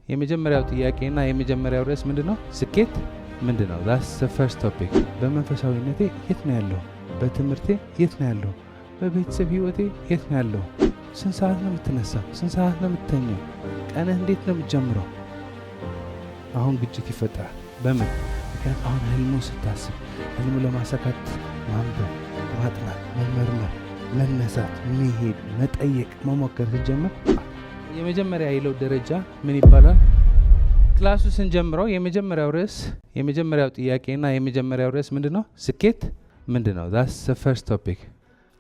የመጀመሪያው ጥያቄና የመጀመሪያው ርዕስ ምንድነው? ስኬት ምንድነው? that's the first topic። በመንፈሳዊነቴ የት ነው ያለው? በትምህርቴ የት ነው ያለው? በቤተሰብ ህይወቴ የት ነው ያለው? ስንት ሰዓት ነው የምትነሳው? ስንት ሰዓት ነው የምትተኛው? ቀንህ እንዴት ነው የምትጀምረው? አሁን ግጭት ይፈጠራል። በምን ምክንያት? አሁን ህልሙ ስታስብ ህልሙ ለማሳካት ማንበብ፣ ማጥናት፣ መመርመር፣ መነሳት፣ መሄድ፣ መጠየቅ፣ መሞከር ስትጀምር የመጀመሪያ የለው ደረጃ ምን ይባላል? ክላሱ ስንጀምረው የመጀመሪያው ርዕስ የመጀመሪያው ጥያቄና የመጀመሪያው ርዕስ ምንድነው? ስኬት ምንድነው? that's the first topic።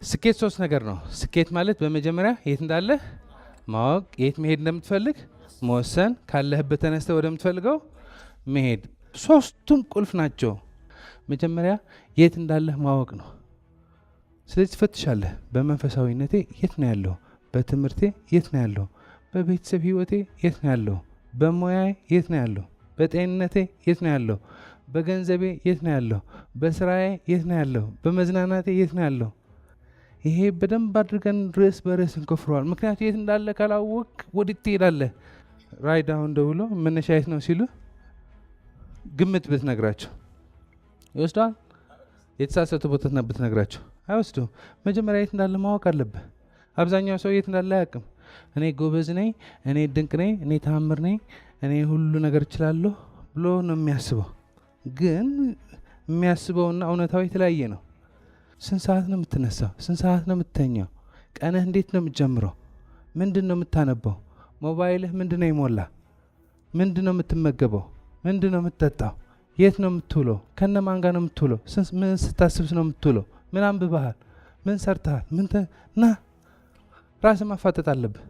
ስኬት ሶስት ነገር ነው። ስኬት ማለት በመጀመሪያ የት እንዳለ ማወቅ፣ የት መሄድ እንደምትፈልግ መወሰን፣ ካለህበት ተነስተህ ወደምትፈልገው መሄድ። ሶስቱም ቁልፍ ናቸው። መጀመሪያ የት እንዳለህ ማወቅ ነው። ስለዚህ ትፈትሻለህ። በመንፈሳዊነቴ የት ነው ያለው? በትምህርቴ የት ነው ያለው? በቤተሰብ ህይወቴ የት ነው ያለው? በሙያዬ የት ነው ያለው? በጤንነቴ የት ነው ያለው? በገንዘቤ የት ነው ያለው? በስራዬ የት ነው ያለው? በመዝናናቴ የት ነው ያለው? ይሄ በደንብ አድርገን ርዕስ በርዕስ እንከፍረዋል። ምክንያቱ የት እንዳለ ካላወቅ ወዴት ትሄዳለህ? ራይድ አሁን ደውሎ መነሻ የት ነው ሲሉ ግምት ብትነግራቸው ይወስደዋል? የተሳሳተ ቦታ ብትነግራቸው አይወስደውም። መጀመሪያ የት እንዳለ ማወቅ አለብህ። አብዛኛው ሰው የት እንዳለ አያውቅም። እኔ ጎበዝ ነኝ፣ እኔ ድንቅ ነኝ፣ እኔ ተአምር ነኝ፣ እኔ ሁሉ ነገር እችላለሁ ብሎ ነው የሚያስበው። ግን የሚያስበውና እውነታው የተለያየ ነው። ስንት ሰዓት ነው የምትነሳው? ስንት ሰዓት ነው የምትተኛው? ቀንህ እንዴት ነው የምትጀምረው? ምንድን ነው የምታነበው? ሞባይልህ ምንድን ነው የሞላ? ምንድን ነው የምትመገበው? ምንድን ነው የምትጠጣው? የት ነው የምትውለው? ከነማን ጋር ነው የምትውለው? ምን ስታስብስ ነው የምትውለው? ምን አንብበሃል? ምን ሰርተሃል? ና ራስህ ማፋጠጥ አለብህ።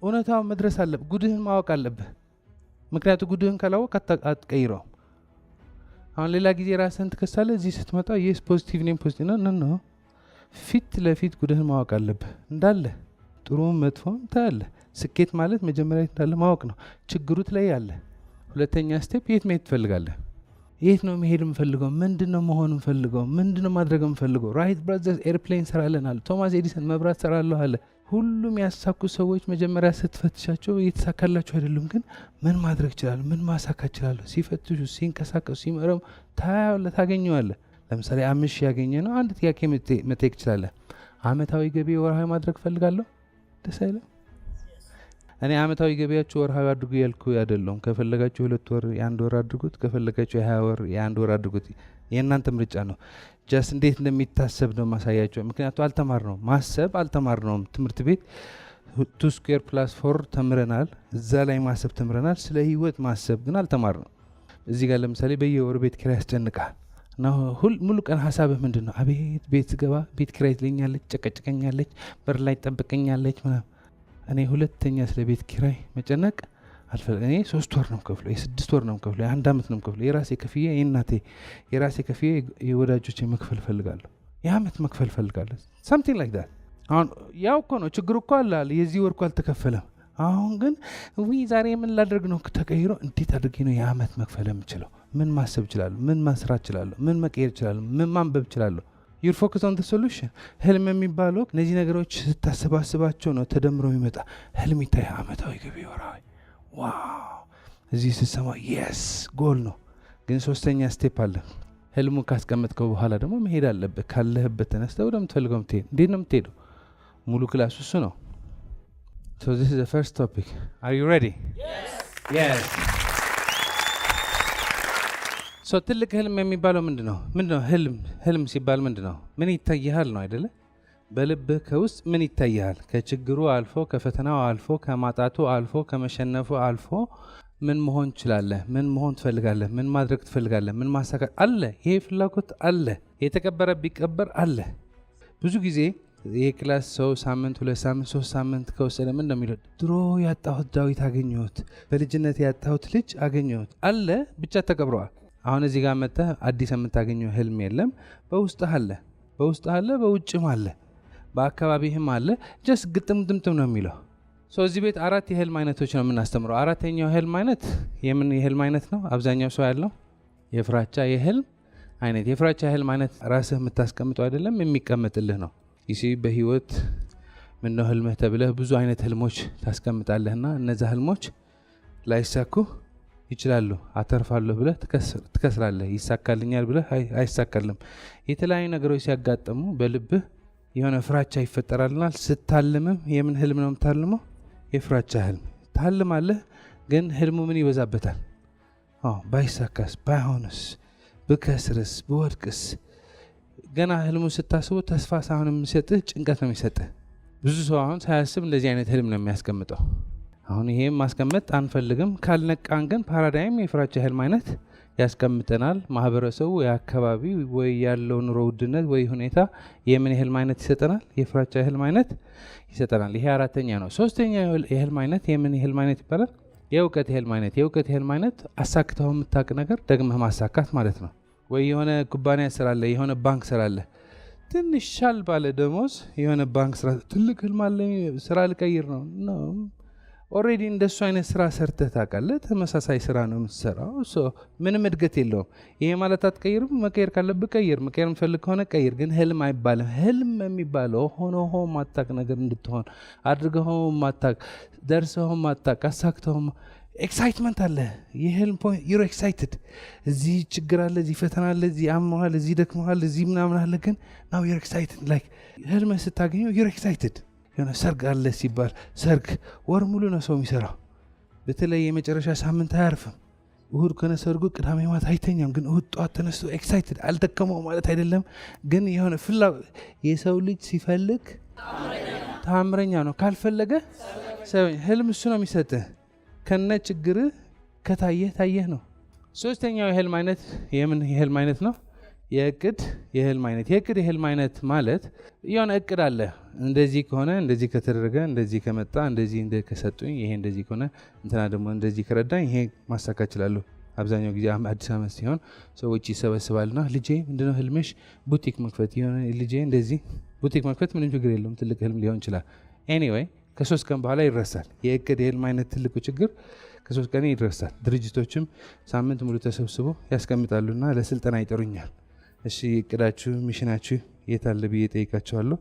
እውነታውን መድረስ አለብህ። ጉድህን ማወቅ አለብህ። ምክንያቱ ጉድህን ካላወቅ አትቀይረውም። አሁን ሌላ ጊዜ ራስህን ትከሳለህ። እዚህ ስትመጣ ይህ ፖዚቲቭ ነኝ ፖዚቲቭ ነው። ፊት ለፊት ጉድህን ማወቅ አለብህ። እንዳለ ጥሩም መጥፎም ታያለህ። ስኬት ማለት መጀመሪያ እንዳለ ማወቅ ነው። ችግሩ ትለያለህ። ሁለተኛ ስቴፕ የት መሄድ ትፈልጋለህ? የት ነው መሄድ የምፈልገው? ምንድን ነው መሆን የምፈልገው? ምንድን ነው ማድረግ የምፈልገው? ራይት ብራዘርስ ኤርፕሌን ሰራለን አለ። ቶማስ ኤዲሰን መብራት ሰራለሁ አለ። ሁሉም ያሳኩ ሰዎች መጀመሪያ ስትፈትሻቸው እየተሳካላቸው አይደሉም። ግን ምን ማድረግ ይችላሉ? ምን ማሳካት ይችላሉ? ሲፈትሹ፣ ሲንቀሳቀሱ፣ ሲመረሙ ታያለህ፣ ታገኘዋለህ። ለምሳሌ 5,000 ያገኘ ነው። አንድ ጥያቄ መጠየቅ ይችላለህ። አመታዊ ገቢ ወርሃዊ ማድረግ ፈልጋለሁ። ደስ አይልም? እኔ አመታዊ ገቢያችሁ ወርሃዊ አድርጉ ያልኩ አይደለም። ከፈለጋችሁ 2 ወር የ1 ወር አድርጉት፣ ከፈለጋችሁ 20 ወር የ1 ወር አድርጉት። የእናንተ ምርጫ ነው። ጀስ እንዴት እንደሚታሰብ ነው ማሳያቸው። ምክንያቱ አልተማርነው፣ ማሰብ አልተማርነውም። ትምህርት ቤት 2 ስኩዌር + 4 ተምረናል። እዛ ላይ ማሰብ ተምረናል። ስለ ህይወት ማሰብ ግን አልተማርነው። እዚህ ጋር ለምሳሌ በየወሩ ቤት ኪራይ ያስጨንቃል እና ሙሉ ቀን ሀሳብህ ምንድን ነው? አቤት ቤት ገባ፣ ቤት ኪራይ ትለኛለች፣ ጨቀጭቀኛለች፣ በር ላይ ጠብቀኛለች ምናምን። እኔ ሁለተኛ ስለ ቤት ኪራይ መጨነቅ አልፈልግም። እኔ 3 ወር ነው ከፍሎ፣ የ6 ወር ነው ከፍሎ፣ የ1 ዓመት ነው ከፍሎ፣ የራሴ ከፍዬ የእናቴ የራሴ ከፍዬ የወዳጆቼ መክፈል ፈልጋለሁ፣ የአመት መክፈል ፈልጋለሁ። something like that። አሁን ያው እኮ ነው ችግሩ እኮ አለ። የዚህ ወር እኮ አልተከፈለም። አሁን ግን ዛሬ ምን ላደርግ ነው ተቀይሮ፣ እንዴት አድርጌ ነው የአመት መክፈል የምችለው? ምን ማሰብ እችላለሁ? ምን መስራት እችላለሁ? ምን መቀየር እችላለሁ? ምን ማንበብ እችላለሁ? you're focused on the solution። ህልም የሚባለው እነዚህ ነገሮች ስታሰባስባቸው ነው ተደምሮ የሚመጣ ህልም ይታይ። አመታዊ ገቢ ወርሃዊ፣ ዋው! እዚህ ስትሰማ የስ ጎል ነው። ግን ሶስተኛ ስቴፕ አለ። ህልሙን ካስቀመጥከው በኋላ ደግሞ መሄድ አለብህ። ካለህበት ተነስተህ ወደምትፈልገው የምትሄድ። እንዴት ነው የምትሄደው? ሙሉ ክላስ እሱ ነው። so this is the first topic. are you ready? yes so ትልቅ ህልም የሚባለው ምንድነው? ህልም ሲባል ምንድነው? ምን ይታያል ነው አይደለ? በልብህ ከውስጥ ምን ይታያል? ከችግሩ አልፎ፣ ከፈተናው አልፎ፣ ከማጣቱ አልፎ፣ ከመሸነፉ አልፎ ምን መሆን ትችላለህ? ምን መሆን ትፈልጋለህ? ምን ማድረግ ትፈልጋለህ? ምን ማሳካት አለ? ይሄ ፍላጎት አለ። የተቀበረ ቢቀበር አለ። ብዙ ጊዜ ይሄ ክላስ ሰው ሳምንት፣ 2 ሳምንት፣ 3 ሳምንት ከወሰደ ምን እንደሚለው ድሮ ያጣሁት ዳዊት አገኘሁት፣ በልጅነት ያጣሁት ልጅ አገኘሁት አለ። ብቻ ተቀብረዋል። አሁን እዚህ ጋር መጥተህ አዲስ የምታገኘው ህልም የለም። በውስጥህ አለ፣ በውጭም አለ፣ በአካባቢህም አለ። ጀስት ግጥም ድምጥም ነው የሚለው። እዚህ ቤት 4 የህልም አይነቶች ነው የምናስተምረው። 4ኛው ህልም አይነት የምን የህልም አይነት ነው? አብዛኛው ሰው ያለው የፍራቻ የህልም አይነት። የፍራቻ የህልም አይነት ራስህ የምታስቀምጠው አይደለም፣ የሚቀመጥልህ ነው። ይሲ በህይወት ምነው ህልምህ ተብለህ ብዙ አይነት ህልሞች ታስቀምጣለህና እነዛ ህልሞች ላይሳኩ ይችላሉ። አተርፋለሁ ብለህ ትከስራለህ። ይሳካልኛል ብለህ አይሳካልም። የተለያዩ ነገሮች ሲያጋጥሙ በልብህ የሆነ ፍራቻ ይፈጠራልናል። ስታልምም የምን ህልም ነው የምታልመው? የፍራቻ ህልም ታልማለህ። ግን ህልሙ ምን ይበዛበታል? ባይሳካስ፣ ባይሆንስ፣ ብከስርስ፣ ብወድቅስ? ገና ህልሙ ስታስቡ ተስፋ ሳይሆን የሚሰጥህ ጭንቀት ነው የሚሰጥህ። ብዙ ሰው አሁን ሳያስብ እንደዚህ አይነት ህልም ነው የሚያስቀምጠው። አሁን ይሄም ማስቀመጥ አንፈልግም። ካልነቃን ግን ፓራዳይም የፍራቻ ህልም አይነት ያስቀምጠናል። ማህበረሰቡ፣ የአካባቢ ወይ ያለው ኑሮ ውድነት ወይ ሁኔታ የምን የህልም አይነት ይሰጠናል? የፍራቻ የህልም አይነት ይሰጠናል። ይሄ አራተኛ ነው። ሶስተኛው የህልም አይነት የምን የህልም አይነት ይባላል? የእውቀት የህልም አይነት። የእውቀት የህልም አይነት አሳክተው የምታውቅ ነገር ደግመህ ማሳካት ማለት ነው። ወይ የሆነ ኩባንያ ስራለ፣ የሆነ ባንክ ስራለ፣ ትንሽ ሻል ባለ ደሞዝ የሆነ ባንክ ስራ፣ ትልቅ ህልም አለ፣ ስራ ልቀይር ነው። ኦሬዲ እንደሱ አይነት ስራ ሰርተህ ታውቃለህ። ተመሳሳይ ስራ ነው የምትሰራው። ምንም እድገት የለውም። ይሄ ማለት አትቀይርም። መቀየር ካለብህ ቀይር። መቀየር የምፈልግ ከሆነ ቀይር። ግን ህልም አይባልም። ህልም የሚባለው ሆኖ ማታቅ ነገር እንድትሆን አድርገው ማታቅ፣ ደርሰው ማታቅ፣ አሳክተው ኤክሳይትመንት አለ። የህልም ፖይንት ዩሮ ኤክሳይትድ። እዚህ ችግር አለ፣ እዚህ ፈተና አለ፣ እዚህ አመሃል፣ እዚህ ደክመሃል፣ እዚህ ምናምን አለ። ግን ናው ዩሮ ኤክሳይትድ። ላይክ ህልም ስታገኘው ዩሮ ኤክሳይትድ። የሆነ ሰርግ አለ ሲባል ሰርግ ወር ሙሉ ነው ሰው የሚሰራው። በተለይ የመጨረሻ ሳምንት አያርፍም። እሁድ ከነ ሰርጉ ቅዳሜ ማታ አይተኛም። ግን እሁድ ጠዋት ተነስቶ ኤክሳይትድ። አልደከመው ማለት አይደለም፣ ግን የሆነ የሰው ልጅ ሲፈልግ ታምረኛ ነው። ካልፈለገ ህልም እሱ ነው የሚሰጥህ። ከነ ችግር ታየህ ነው። ሶስተኛው የህልም አይነት የምን የህልም አይነት ነው? የእቅድ የህልም አይነት። የእቅድ የህልም አይነት ማለት የሆነ እቅድ አለ። እንደዚህ ከሆነ፣ እንደዚህ ከተደረገ፣ እንደዚህ ከመጣ፣ እንደዚህ ከሰጡኝ፣ ይሄ እንደዚህ ከሆነ፣ እንትና ደግሞ እንደዚህ ከረዳኝ ይሄ ማሳካት እችላለሁ። አብዛኛው ጊዜ አዲስ ዓመት ሲሆን ሰዎች ይሰበስባልና ልጄ ምንድነው ህልምሽ? ቡቲክ መክፈት። የሆነ ልጄ እንደዚህ ቡቲክ መክፈት ምንም ችግር የለውም፣ ትልቅ ህልም ሊሆን ይችላል። ኤኒዌይ ከ3 ቀን በኋላ ይረሳል። የእቅድ የህልም አይነት ትልቁ ችግር ከ3 ቀን ይረሳል። ድርጅቶችም ሳምንት ሙሉ ተሰብስበው ያስቀምጣሉና ለስልጠና ይጠሩኛል። እሺ እቅዳችሁ ሚሽናችሁ የት አለ ብዬ ጠይቃቸዋለሁ።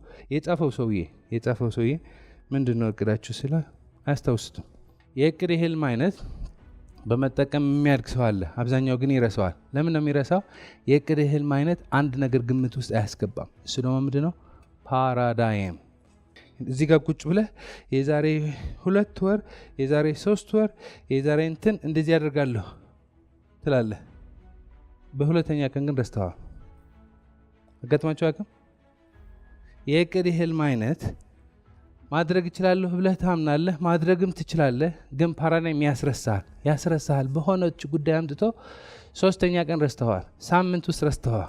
የጻፈው ሰውዬ ምንድነው እቅዳችሁ ስለ አያስታውሱትም። የእቅድ የህልም አይነት በመጠቀም የሚያድግ ሰው አለ። አብዛኛው ግን ይረሳዋል። ለምን ነው የሚረሳው? የእቅድ የህልም አይነት አንድ ነገር ግምት ውስጥ አያስገባም። እሱ ደግሞ ምንድነው? ፓራዳይም። እዚህ ጋር ቁጭ ብለህ የዛሬ 2 ወር፣ የዛሬ 3 ወር፣ የዛሬ እንትን እንደዚህ ያደርጋለሁ ትላለህ። በሁለተኛ ቀን ግን ረስተዋል። አጋጥማችሁ አቅም የእቅድ የህልም አይነት ማድረግ እችላለሁ ብለህ ታምናለህ፣ ማድረግም ትችላለህ። ግን ፓራዳይም ያስረሳሃል። በሆነች ጉዳይ አምጥቶ 3ኛ ቀን ረስተዋል፣ ሳምንት ውስጥ ረስተዋል።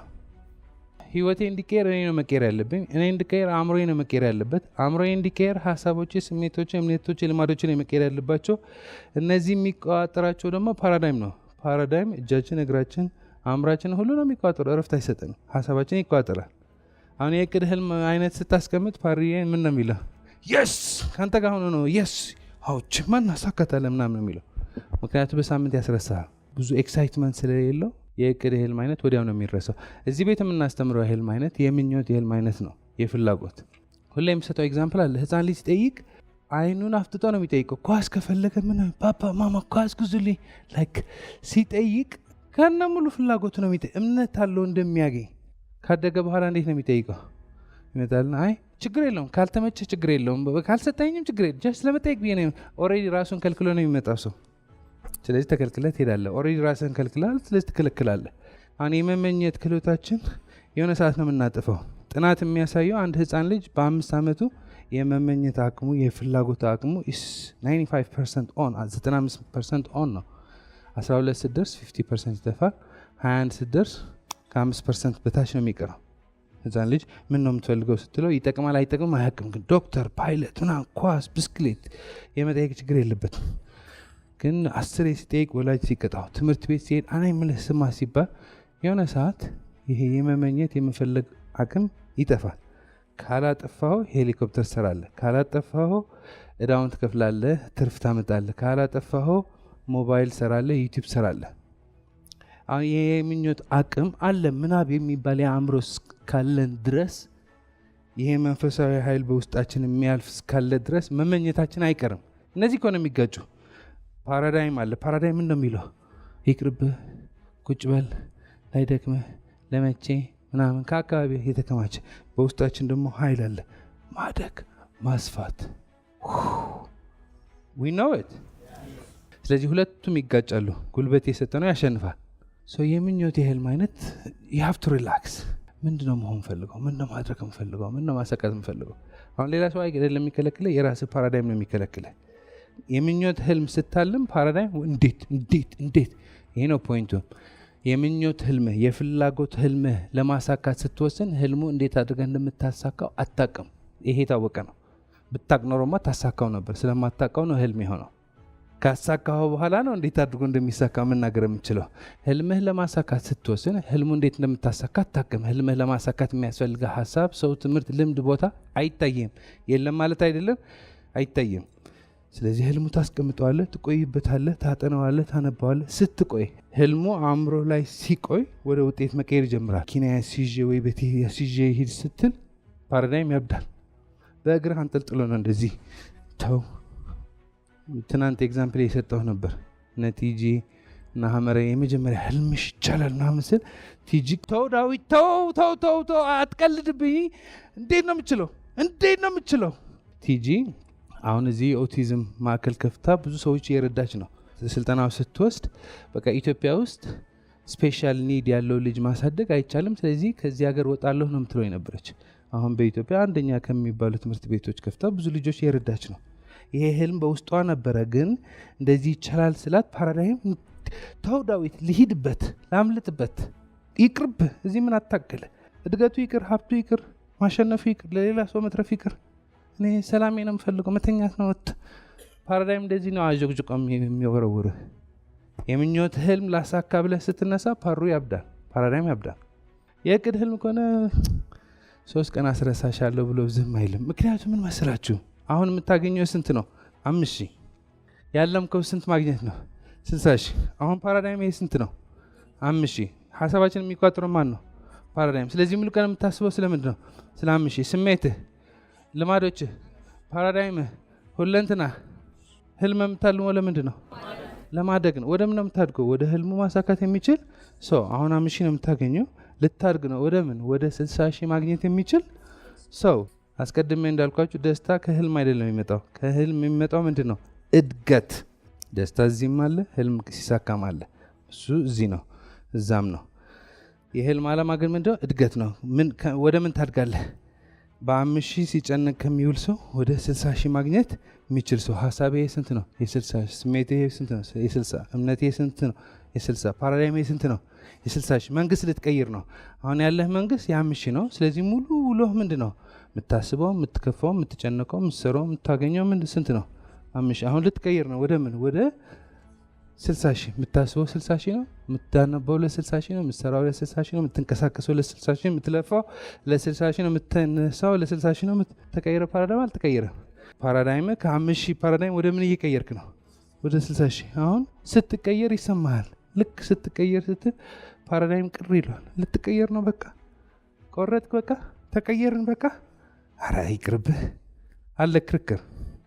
ህይወቴ እንዲቀየር እኔ ነው መቀየር ያለብኝ። እኔ እንዲቀየር አእምሮዬ ነው መቀየር ያለበት። አእምሮዬ እንዲቀየር ሀሳቦቼ፣ ስሜቶቼ፣ እምነቶቼ፣ ልማዶቼ ነው መቀየር ያለባቸው። እነዚህ የሚቆጣጠራቸው ደግሞ ፓራዳይም ነው። ፓራዳይም እጃችን፣ እግራችን፣ አእምራችን ሁሉ ነው የሚቆጣጠሩ። እረፍት አይሰጥም። ሀሳባችን ይቆጣጠራል። አሁን የእቅድ ህልም አይነት ስታስቀምጥ ፓሪዬ ምን ነው የሚለው? የስ ከአንተ ጋር ሆኖ ነው የስ አውች ማን አሳካታለ ምናምን ነው የሚለው። ምክንያቱም በሳምንት ያስረሳል። ብዙ ኤክሳይትመንት ስለሌለው የእቅድ የህልም አይነት ወዲያው ነው የሚረሳው። እዚህ ቤት የምናስተምረው የህልም አይነት የምኞት የህልም አይነት ነው፣ የፍላጎት። ሁሌ የምሰጠው ኤግዛምፕል አለ። ህፃን ልጅ ሲጠይቅ አይኑን አፍጥጦ ነው የሚጠይቀው። ኳስ ከፈለገ ምን ፓፓ ማማ ኳስ ግዙልኝ ላይክ ሲጠይቅ ከነ ሙሉ ፍላጎቱ ነው የሚጠይቅ። እምነት አለው እንደሚያገኝ። ካደገ በኋላ እንዴት ነው የሚጠይቀው? ይመጣልና አይ ችግር የለውም ካልተመቸ ችግር የለውም ካልሰጠኝም ችግር የለም ጀስት ለመጠየቅ ብዬ ነው። ኦልሬዲ ራሱን ከልክሎ ነው የሚመጣው ሰው። ስለዚህ ተከልክለህ ትሄዳለህ። ኦልሬዲ ራስህን ከልክላል፣ ስለዚህ ትከለክላለህ። አሁን የመመኘት ክህሎታችን የሆነ ሰዓት ነው የምናጥፈው። ጥናት የሚያሳየው አንድ ህፃን ልጅ በ5 ዓመቱ የመመኘት አቅሙ የፍላጎት አቅሙ 95% ኦን 95% ኦን ነው። 12 ስትደርስ 50% ይጠፋል። 21 ስትደርስ ከ5% በታች ነው የሚቀረው። ህፃን ልጅ ምን ነው የምትፈልገው ስትለው ይጠቅማል አይጠቅምም አያውቅም። ግን ዶክተር፣ ፓይለት፣ ምናምን፣ ኳስ፣ ብስክሌት የመጠየቅ ችግር የለበትም። ግን 10 ሲጠይቅ ወላጅ ሲቀጣው፣ ትምህርት ቤት ሲሄድ አና የምልህ ስማ ሲባል የሆነ ሰዓት ይሄ የመመኘት የመፈለግ አቅም ይጠፋል። ካላጠፋው ሄሊኮፕተር ትሰራለህ፣ ካላጠፋው እዳውን ትከፍላለህ፣ ትርፍ ታመጣለህ፣ ካላጠፋው ሞባይል ትሰራለህ፣ ዩቲዩብ ትሰራለህ። አሁን ይሄ የምኞት አቅም አለ። ምናብ የሚባል የአእምሮ እስካለን ድረስ ይሄ መንፈሳዊ ኃይል በውስጣችን የሚያልፍ እስካለ ድረስ መመኘታችን አይቀርም። እነዚህ ከሆነ የሚጋጩ ፓራዳይም አለ። ፓራዳይም ምን ነው የሚለው? ይቅርብህ፣ ቁጭ በል፣ ላይደክምህ፣ ለመቼ ምናምን ከአካባቢ የተከማቸ በውስጣችን ደግሞ ኃይል አለ፣ ማደግ፣ ማስፋት። we know it። ስለዚህ ሁለቱም ይጋጫሉ። ጉልበት የሰጠነው ያሸንፋል። የምኞት የህልም አይነት you have to relax። ምንድነው መሆን ፈልገው? ምንድነው ማድረግ ፈልገው? ምንድነው ማሳካት ፈልገው? አሁን ሌላ ሰው አይደለም የሚከለክለ፣ የራስህ ፓራዳይም ነው የሚከለክለ። የምኞት ህልም ስታልም ፓራዳይም እንዴት ይሄ ነው ፖይንቱ። የምኞት ህልምህ የፍላጎት ህልምህ ለማሳካት ስትወስን ህልሙ እንዴት አድርገህ እንደምታሳካው አታውቅም። ይሄ ታወቀ ነው። ብታውቅ ኖሮማ ታሳካው ነበር። ስለማታውቀው ነው ህልም የሆነው። ካሳካው በኋላ ነው እንዴት አድርጎ እንደሚሳካ መናገር የምችለው። ህልምህ ለማሳካት ስትወስን ህልሙ እንዴት እንደምታሳካ አታውቅም። ህልምህ ለማሳካት የሚያስፈልገው ሀሳብ፣ ሰው፣ ትምህርት፣ ልምድ፣ ቦታ አይታየም። የለም ማለት አይደለም፣ አይታየም። ስለዚህ ህልሙ ታስቀምጠዋለህ፣ ትቆይበታለህ፣ ታጠናዋለህ፣ ታነባዋለህ። ስትቆይ ህልሙ አእምሮ ላይ ሲቆይ ወደ ውጤት መቀየር ይጀምራል። ኪና ያስይዤ ወይ ቤት ያስይዤ ሂድ ስትል ፓራዳይም ያብዳል። በእግርህ አንጠልጥሎ ነው እንደዚህ ተው። ትናንት ኤግዛምፕል የሰጠው ነበር። ነቲጂ እና ሀመረ የመጀመሪያ ህልምሽ ይቻላል ና ምስል ቲጂ ተው ዳዊት ተው አትቀልድብኝ። እንዴት ነው የምችለው? ቲጂ አሁን እዚህ ኦቲዝም ማዕከል ከፍታ ብዙ ሰዎች እየረዳች ነው። ስልጠናው ስትወስድ በቃ ኢትዮጵያ ውስጥ ስፔሻል ኒድ ያለው ልጅ ማሳደግ አይቻልም፣ ስለዚህ ከዚህ ሀገር ወጣለሁ ነው የምትለው የነበረች። አሁን በኢትዮጵያ አንደኛ ከሚባሉ ትምህርት ቤቶች ከፍታ ብዙ ልጆች እየረዳች ነው። ይሄ ህልም በውስጧ ነበረ፣ ግን እንደዚህ ይቻላል ስላት ፓራዳይም ተው ዳዊት ልሂድበት፣ ላምልጥበት፣ ይቅርብ፣ እዚህ ምን አታገለ፣ እድገቱ ይቅር፣ ሀብቱ ይቅር፣ ማሸነፉ ይቅር፣ ለሌላ ሰው መትረፍ ይቅር፣ እኔ ሰላሜ ነው የምፈልገው፣ መተኛት ነው። ፓራዳይም እንደዚህ ነው አጀግጅቆ የሚወረውርህ። የምኞት ህልም ላሳካ ብለህ ስትነሳ ፓራዳይም ያብዳል። የእቅድ ህልም ከሆነ 3 ቀን አስረሳሻለሁ ብሎ ዝም አይልም። ምክንያቱም ምን መስላችሁ? አሁን የምታገኘው ስንት ነው? 5,000 ያለምከው ስንት ማግኘት ነው? 60,000። አሁን ፓራዳይም ይሄ ስንት ነው? 5,000። ሀሳባችን የሚቋጥረው ማን ነው? ፓራዳይም። ስለዚህ ሙሉ ቀን የምታስበው ስለምንድን ነው? ስለ 5,000። ስሜትህ፣ ልማዶችህ፣ ፓራዳይምህ፣ ሁለንትና ህልም የምታልመው ለምንድን ነው? ለማደግ ነው። ወደ ምን ነው የምታድገው? ወደ ህልሙ ማሳካት የሚችል ሰው። አሁን 5,000 ነው የምታገኘው፣ ልታድግ ነው ወደ ምን? ወደ 60,000 ማግኘት የሚችል ሰው። አስቀድሜ እንዳልኳችሁ ደስታ ከህልም አይደለም የሚመጣው። ከህልም የሚመጣው ምንድን ነው? እድገት። ደስታ እዚህም አለ፣ ህልም ሲሳካም አለ። እሱ እዚህ ነው እዛም ነው። የህልም ዓላማ ግን ምንድነው? እድገት ነው። ወደ ምን ታድጋለህ? በ5,000 ሲጨነቅ ከሚውል ሰው ወደ 60,000 ማግኘት የሚችል ሰው። ሀሳብ ይሄ ስንት ነው? የ60። ስሜት ይሄ ስንት ነው? የ60። እምነት ይሄ ስንት ነው? የ60። ፓራዳይም ይሄ ስንት ነው? የ60,000። መንግስት ልትቀይር ነው። አሁን ያለህ መንግስት የ5,000 ነው። ስለዚህ ሙሉ ውሎህ ምንድን ነው? የምታስበው፣ የምትከፋው፣ የምትጨነቀው፣ የምትሰራው፣ የምታገኘው ስንት ነው? 5,000። አሁን ልትቀይር ነው ወደ ምን? ወደ 60,000። የምታስበው 60,000 ነው። የምታነበው ለ60,000 ነው። የምትሰራው ለ60,000 ነው። የምትንቀሳቀሰው ለ60,000 ነው። የምትለፋው ለ60,000 ነው። የምትነሳው ለ60,000 ነው። ተቀየረ ፓራዳይም አልተቀየረም። ፓራዳይም ከ5,000 ፓራዳይም ወደ ምን እየቀየርክ ነው? ወደ 60,000። አሁን ስትቀየር ይሰማሃል። ልክ ስትቀየር ስትል ፓራዳይም ቅር ይሏል። ልትቀየር ነው፣ በቃ ቆረጥክ፣ በቃ ተቀየርን፣ በቃ አረ ይቅርብህ አለ ክርክር።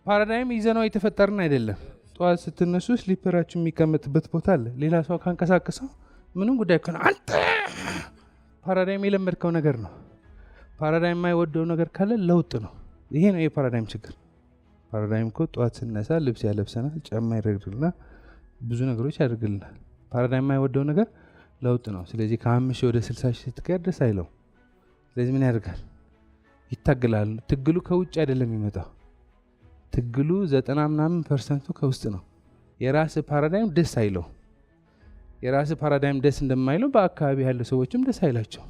ፓራዳይም ይዘነው የተፈጠርን አይደለም። ጠዋት ስትነሱ ስሊፐራችሁ የሚቀመጥበት ቦታ አለ። ሌላ ሰው ካንቀሳቀሰው ምንም ጉዳይ ከሆነ አንተ ፓራዳይም የለመድከው ነገር ነው። ፓራዳይም የማይወደው ነገር ካለ ለውጥ ነው። ይሄ ነው የፓራዳይም ችግር። ፓራዳይም እኮ ጠዋት ስነሳ ልብስ ያለብሰናል፣ ጫማ ይረግልናል፣ ብዙ ነገሮች ያደርግልናል። ፓራዳይም የማይወደው ነገር ለውጥ ነው። ስለዚህ ከ5,000 ወደ 60,000 ስትቀየር ደስ አይለው። ስለዚህ ምን ያደርጋል? ይታገላል። ትግሉ ከውጭ አይደለም የሚመጣው። ትግሉ 90% ከውስጥ ነው። የራስ ፓራዳይም ደስ አይለው። የራስ ፓራዳይም ደስ እንደማይለው በአካባቢ ያሉ ሰዎችም ደስ አይላቸው።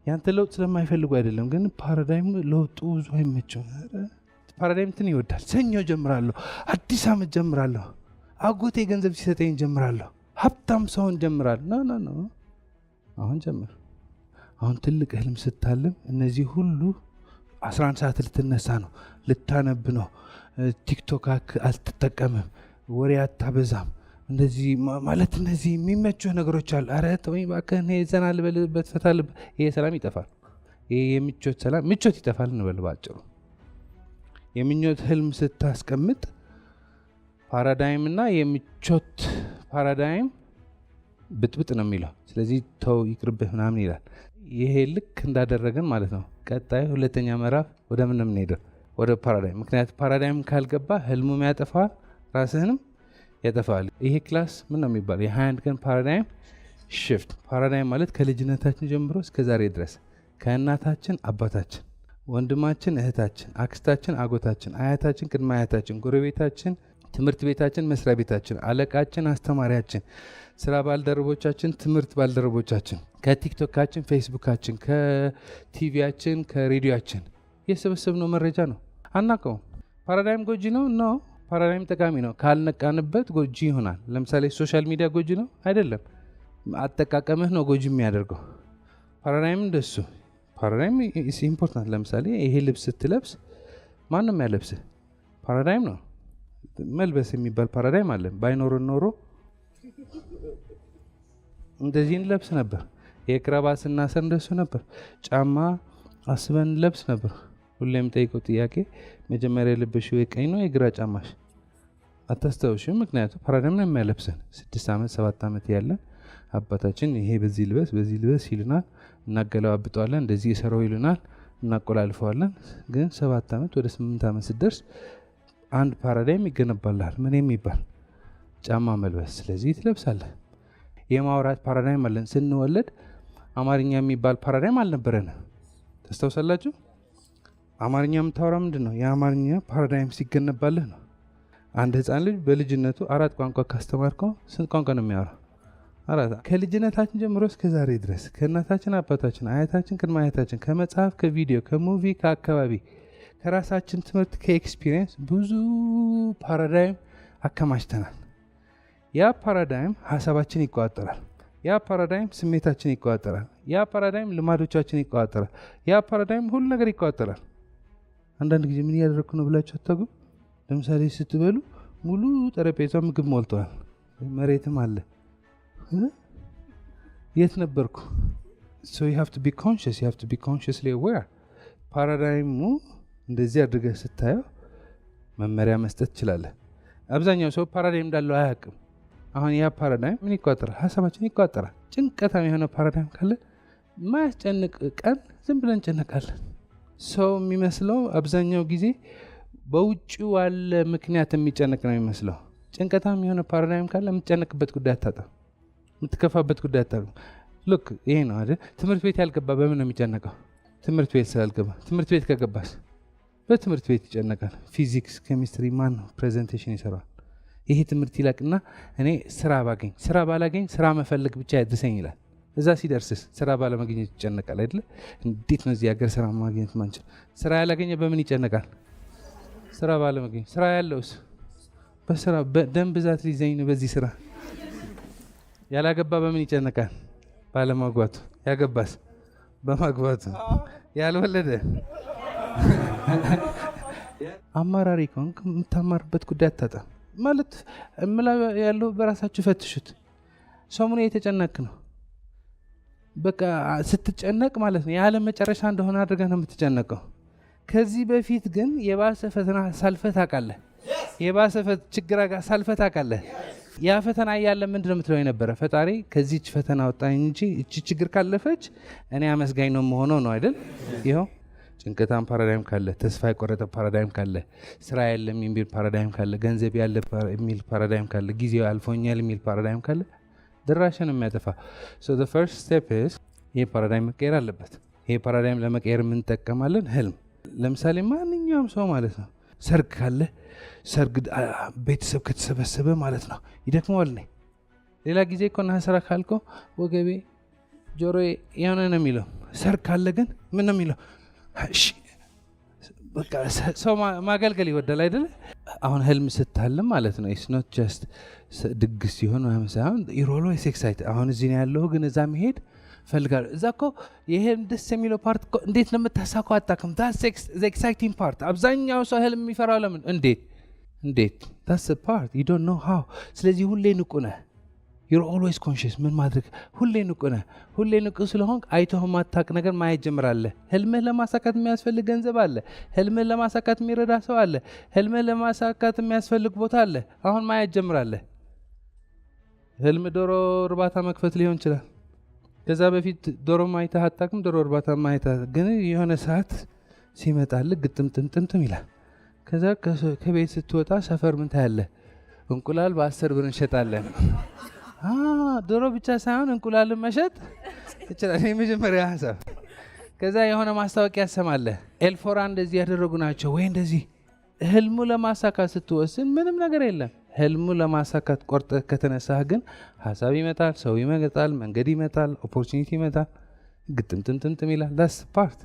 ያንተ ለውጥ ስለማይፈልጉ አይደለም፣ ግን ፓራዳይም ለውጡ ብዙ አይመቸው። ፓራዳይም እንትን ይወዳል። ሰኞ ጀምራለሁ፣ አዲስ ዓመት ጀምራለሁ፣ አጎቴ ገንዘብ ሲሰጠኝ ጀምራለሁ፣ ሀብታም ሰውን ጀምራለሁ። ኖ አሁን ጀምር። አሁን ትልቅ ህልም ስታልም እነዚህ ሁሉ 11 ሰዓት ልትነሳ ነው፣ ልታነብ ነው፣ ቲክቶክ አልትጠቀምም፣ ወሬ አታበዛም፣ እንደዚህ ማለት እነዚህ የሚመቹህ ነገሮች አሉ። አረ ተወኝ እባክህ፣ እኔ ዘና ልበልበት፣ ፈታ ልበል። ይሄ ሰላም ይጠፋል። ይሄ የምቾት ሰላም ምቾት ይጠፋል እንበል ባጭሩ። የምኞት ህልም ስታስቀምጥ ፓራዳይም እና የምቾት ፓራዳይም ብጥብጥ ነው የሚለው። ስለዚህ ተው ይቅርብህ ምናምን ይላል። ይሄ ልክ እንዳደረገን ማለት ነው። ቀጣይ ሁለተኛ ምዕራፍ ወደ ምን የምንሄደው? ወደ ፓራዳይም። ምክንያቱም ፓራዳይም ካልገባ ህልሙም ያጠፋል፣ ራስህንም ያጠፋል። ይሄ ክላስ ምን ነው የሚባለው? የ21 ቀን ፓራዳይም ሽፍት። ፓራዳይም ማለት ከልጅነታችን ጀምሮ እስከ ዛሬ ድረስ ከእናታችን አባታችን፣ ወንድማችን እህታችን፣ አክስታችን አጎታችን፣ አያታችን ቅድመ አያታችን፣ ጎረቤታችን፣ ትምህርት ቤታችን፣ መስሪያ ቤታችን፣ አለቃችን፣ አስተማሪያችን፣ ስራ ባልደረቦቻችን፣ ትምህርት ባልደረቦቻችን፣ ከቲክቶካችን፣ ፌስቡካችን፣ ከቲቪያችን፣ ከሬዲዮችን የሰበሰብነው መረጃ ነው። አናውቀውም። ፓራዳይም ጎጂ ነው? ነው። ፓራዳይም ጠቃሚ ነው። ካልነቃንበት ጎጂ ይሆናል። ለምሳሌ ሶሻል ሚዲያ ጎጂ ነው አይደለም። አጠቃቀምህ ነው ጎጂ የሚያደርገው። ፓራዳይም እንደሱ። ፓራዳይም ኢምፖርታንት። ለምሳሌ ይሄ ልብስ ስትለብስ ማንም ያለብስህ ፓራዳይም ነው። መልበስ የሚባል ፓራዳይም አለ። ባይኖርን ኖሮ እንደዚህ እንለብስ ነበር። የክራባት ስናሰር እንደሱ ነበር። ጫማ አስበን እንለብስ ነበር። ሁሌም ጠይቀው ጥያቄ መጀመሪያ የለበሽው የቀኝ ነው የግራ ጫማሽ? አታስታውሽም? ምክንያቱም ፓራዳይም ነው የሚያለብሰን። 6 ዓመት 7 ዓመት ያለን አባታችን ይሄ በዚህ ልበስ ይልናል። እናገለባብጠዋለን። እንደዚህ የሰራው ይልናል። እናቆላልፈዋለን። ግን 7 ዓመት ወደ 8 ዓመት ስትደርስ አንድ ፓራዳይም ይገነባልሃል። ምን የሚባል ጫማ መልበስ። ስለዚህ ትለብሳለህ። የማውራት ፓራዳይም አለን። ስንወለድ አማርኛ የሚባል ፓራዳይም አልነበረን። ታስታውሳላችሁ? አማርኛ የምታወራ ምንድን ነው? የአማርኛ ፓራዳይም ሲገነባልህ ነው። አንድ ህፃን ልጅ በልጅነቱ 4 ቋንቋ ካስተማርከው ስንት ቋንቋ ነው የሚያወራ? 4። ከልጅነታችን ጀምሮ እስከ ዛሬ ድረስ ከእናታችን አባታችን፣ አያታችን፣ ቅድመ አያታችን፣ ከመጽሐፍ፣ ከቪዲዮ፣ ከሙቪ፣ ከአካባቢ፣ ከራሳችን ትምህርት፣ ከኤክስፒሪየንስ ብዙ ፓራዳይም አከማችተናል። ያ ፓራዳይም ሀሳባችን ይቆጣጠራል። ያ ፓራዳይም ስሜታችን ይቆጣጠራል። ያ ፓራዳይም ልማዶቻችን ይቆጣጠራል። ያ ፓራዳይም ሁሉ ነገር ይቆጣጠራል። አንዳንድ ጊዜ ምን እያደረግኩ ነው ብላችሁ አታውቁም? ለምሳሌ ስትበሉ ሙሉ ጠረጴዛ ምግብ ሞልተዋል፣ መሬትም አለ። የት ነበርኩ? So you have to be conscious, you have to be consciously aware። ፓራዳይሙ እንደዚህ አድርገህ ስታየው መመሪያ መስጠት ትችላለህ። አብዛኛው ሰው ፓራዳይም እንዳለው አያውቅም። አሁን ያ ፓራዳይም ምን ይቆጣጠራል? ሀሳባችን ይቆጣጠራል። ጭንቀታም የሆነ ፓራዳይም ካለ ማያስጨንቅ ቀን ዝም ብለን እንጨነቃለን። ሰው የሚመስለው አብዛኛው ጊዜ በውጭው ያለ ምክንያት የሚጨነቅ ነው የሚመስለው። ጭንቀታም የሆነ ፓራዳይም ካለ የምትጨነቅበት ጉዳይ አታጣም፣ የምትከፋበት ጉዳይ አታጣም። ሉክ ይሄ ነው አይደል? ትምህርት ቤት ያልገባ በምን ነው የሚጨነቀው? ትምህርት ቤት ስላልገባ። ትምህርት ቤት ከገባስ በትምህርት ቤት ይጨነቃል። ፊዚክስ፣ ኬሚስትሪ ማን ነው ፕሬዘንቴሽን ይሰራል። ይሄ ትምህርት ይላቅና እኔ ስራ ባገኝ ስራ ባላገኝ ስራ መፈለግ ብቻ ያድሰኝ ይላል። እዛ ሲደርስስ ስራ ባለማግኘት ይጨነቃል አይደለ? እንዴት ነው እዚህ ሀገር ስራ ማግኘት ማንችል? ስራ ያላገኘ በምን ይጨነቃል? ስራ ባለማግኘት። ስራ ያለውስ በስራ በደም ብዛት ሊዘኝ ነው በዚህ ስራ። ያላገባ በምን ይጨነቃል? ባለማግባቱ። ያገባስ በማግባቱ። ያልወለደ አማራሪ ከሆንክ የምታማርበት ጉዳይ አታጣም። ማለት ያለው በራሳችሁ ፈትሹት። ሰሙኑ የተጨነቅ ነው በቃ ስትጨነቅ ማለት ነው የዓለም መጨረሻ እንደሆነ አድርገህ ነው የምትጨነቀው። ከዚህ በፊት ግን የባሰ ፈተና ሳልፈህ ታውቃለህ? የባሰ ችግር ሳልፈህ ታውቃለህ? ያ ፈተና እያለ ምንድን ነው የምትለው የነበረ? ፈጣሪ ከዚች ፈተና ወጣኝ እንጂ እቺ ችግር ካለፈች እኔ አመስጋኝ ነው መሆነው ነው አይደል? ይኸው ጭንቀታም ፓራዳይም ካለ፣ ተስፋ የቆረጠ ፓራዳይም ካለ፣ ስራ የለም የሚል ፓራዳይም ካለ፣ ገንዘብ ያለ የሚል ፓራዳይም ካለ፣ ጊዜው አልፎኛል የሚል ፓራዳይም ካለ ድራሽን የሚያጠፋ። So the first step is ይሄ ፓራዳይም መቀየር አለበት። ይሄ ፓራዳይም ለመቀየር የምንጠቀማለን ህልም። ለምሳሌ ማንኛውም ሰው ማለት ነው ሰርግ ካለ ሰርግ ቤተሰብ ከተሰበሰበ ማለት ነው ይደክመዋል። ነ ሌላ ጊዜ እኮ ና ስራ ካልኮ ወገቤ ጆሮዬ የሆነ ነው የሚለው። ሰርግ ካለ ግን ምን ነው የሚለው? በቃ ሰው ማገልገል ይወዳል አይደለ? አሁን ህልም ስታልም ማለት ነው ኢትስ ኖት ጀስት ድግስ ሲሆን ሳይሆን you're always excited። አሁን እዚህ ነው ያለው ግን እዛ መሄድ ፈልጋለሁ። እዛ እኮ ይሄን ደስ የሚለው ፓርት እንዴት ነው የምታሳካው አታውቅም። that's the exciting part። አብዛኛው ሰው ህልም የሚፈራው ለምን? እንዴት that's the part you don't know how። ስለዚህ ሁሌ ንቁ ነህ። you're always conscious ምን ማድረግ ሁሌ ንቁ ነህ። ሁሌ ንቁ ስለሆንክ አይተህ ማታቅ ነገር ማየት ጀምራለህ። ህልምህ ለማሳካት የሚያስፈልግ ገንዘብ አለ። ህልምህ ለማሳካት የሚረዳ ሰው አለ። ህልምህ ለማሳካት የሚያስፈልግ ቦታ አለ። አሁን ማየት ጀምራለህ። ህልም ዶሮ እርባታ መክፈት ሊሆን ይችላል። ከዛ በፊት ዶሮ ማይተህ አታውቅም። ዶሮ እርባታ ማይተህ ግን የሆነ ሰዓት ሲመጣልህ ግጥምጥምጥምጥም ይላል። ከዛ ከቤት ስትወጣ ሰፈር ምን ታያለህ? እንቁላል በ10 ብር እንሸጣለን። ዶሮ ብቻ ሳይሆን እንቁላልን መሸጥ ይችላል። የመጀመሪያ ሀሳብ። ከዛ የሆነ ማስታወቂያ ያሰማለህ። ኤልፎራ እንደዚህ ያደረጉ ናቸው ወይ እንደዚህ። ህልሙ ለማሳካት ስትወስን ምንም ነገር የለም። ህልሙ ለማሳካት ቆርጠህ ከተነሳህ ግን ሀሳብ ይመጣል፣ ሰው ይመጣል፣ መንገድ ይመጣል፣ ኦፖርቹኒቲ ይመጣል፣ ግጥምጥምጥምጥም ይላል። ዳስ ፓርት